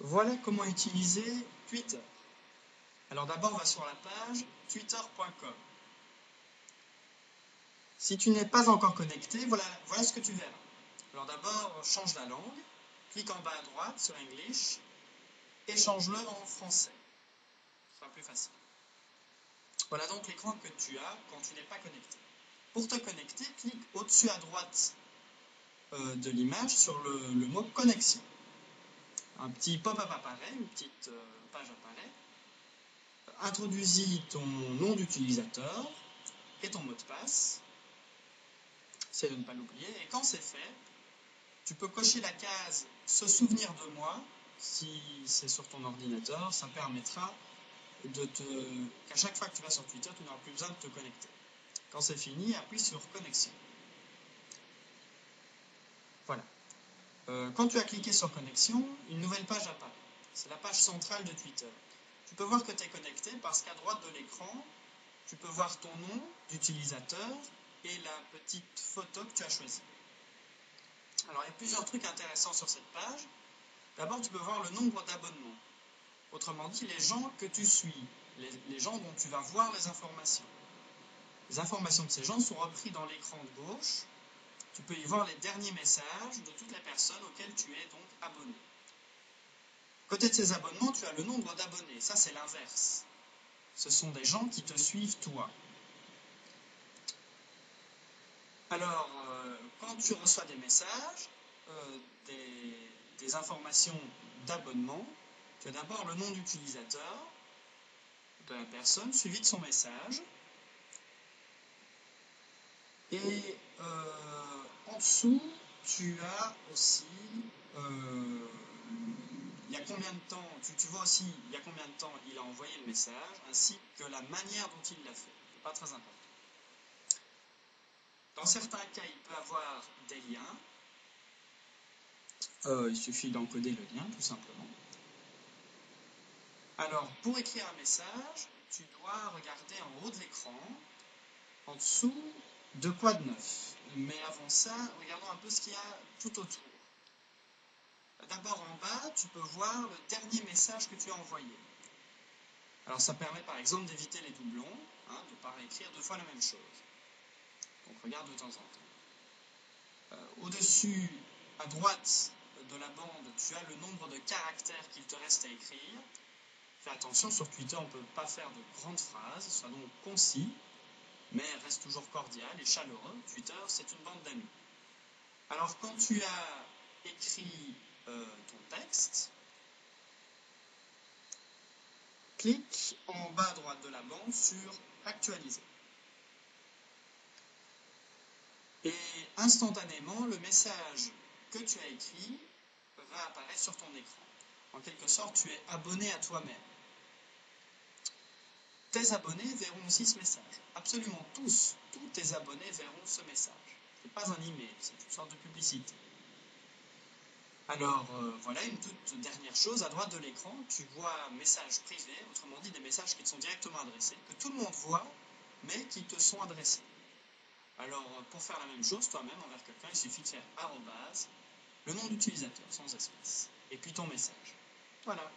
Voilà comment utiliser Twitter. Alors d'abord, on va sur la page twitter.com. Si tu n'es pas encore connecté, voilà ce que tu verras. Alors d'abord, change la langue, clique en bas à droite sur English et change-le en français. Ce sera plus facile. Voilà donc l'écran que tu as quand tu n'es pas connecté. Pour te connecter, clique au-dessus à droite de l'image sur le mot connexion. Un petit pop-up apparaît, une petite page apparaît. Introduis ton nom d'utilisateur et ton mot de passe. Essaye de ne pas l'oublier. Et quand c'est fait, tu peux cocher la case « Se souvenir de moi » si c'est sur ton ordinateur. Ça permettra qu'à chaque fois que tu vas sur Twitter, tu n'auras plus besoin de te connecter. Quand c'est fini, appuie sur « Connexion ». Voilà. Quand tu as cliqué sur « Connexion », une nouvelle page apparaît. C'est la page centrale de Twitter. Tu peux voir que tu es connecté parce qu'à droite de l'écran, tu peux voir ton nom d'utilisateur et la petite photo que tu as choisie. Alors, il y a plusieurs trucs intéressants sur cette page. D'abord, tu peux voir le nombre d'abonnements. Autrement dit, les gens que tu suis, les gens dont tu vas voir les informations. Les informations de ces gens sont reprises dans l'écran de gauche. Tu peux y voir les derniers messages de toutes les personnes auxquelles tu es donc abonné. Côté de ces abonnements, tu as le nombre d'abonnés. Ça, c'est l'inverse. Ce sont des gens qui te suivent toi. Alors, quand tu reçois des messages, des informations d'abonnement, tu as d'abord le nom d'utilisateur de la personne suivi de son message. Et en dessous, tu as aussi il y a combien de temps, tu vois aussi il y a combien de temps il a envoyé le message, ainsi que la manière dont il l'a fait. C'est pas très important. Dans certains cas, il peut avoir des liens. Il suffit d'encoder le lien, tout simplement. Alors, pour écrire un message, tu dois regarder en haut de l'écran, en dessous, de quoi de neuf. Mais avant ça, regardons un peu ce qu'il y a tout autour. D'abord, en bas, tu peux voir le dernier message que tu as envoyé. Alors, ça permet par exemple d'éviter les doublons, de ne pas réécrire deux fois la même chose. Donc, regarde de temps en temps. Au-dessus, à droite de la bande, tu as le nombre de caractères qu'il te reste à écrire. Fais attention, sur Twitter, on ne peut pas faire de grandes phrases, sois donc concis, mais reste toujours cordial et chaleureux. Twitter, c'est une bande d'amis. Alors, quand tu as écrit ton texte, clique en bas à droite de la bande sur « Actualiser ». Et instantanément, le message que tu as écrit va apparaître sur ton écran. En quelque sorte, tu es abonné à toi-même. Tes abonnés verront aussi ce message. Absolument tous tes abonnés verront ce message. Ce n'est pas un email, c'est une sorte de publicité. Alors, voilà une toute dernière chose. À droite de l'écran, tu vois messages privés, autrement dit des messages qui te sont directement adressés, que tout le monde voit, mais qui te sont adressés. Alors, pour faire la même chose, toi-même, envers quelqu'un, il suffit de faire arrobase, le nom d'utilisateur, sans espace, et puis ton message. Voilà.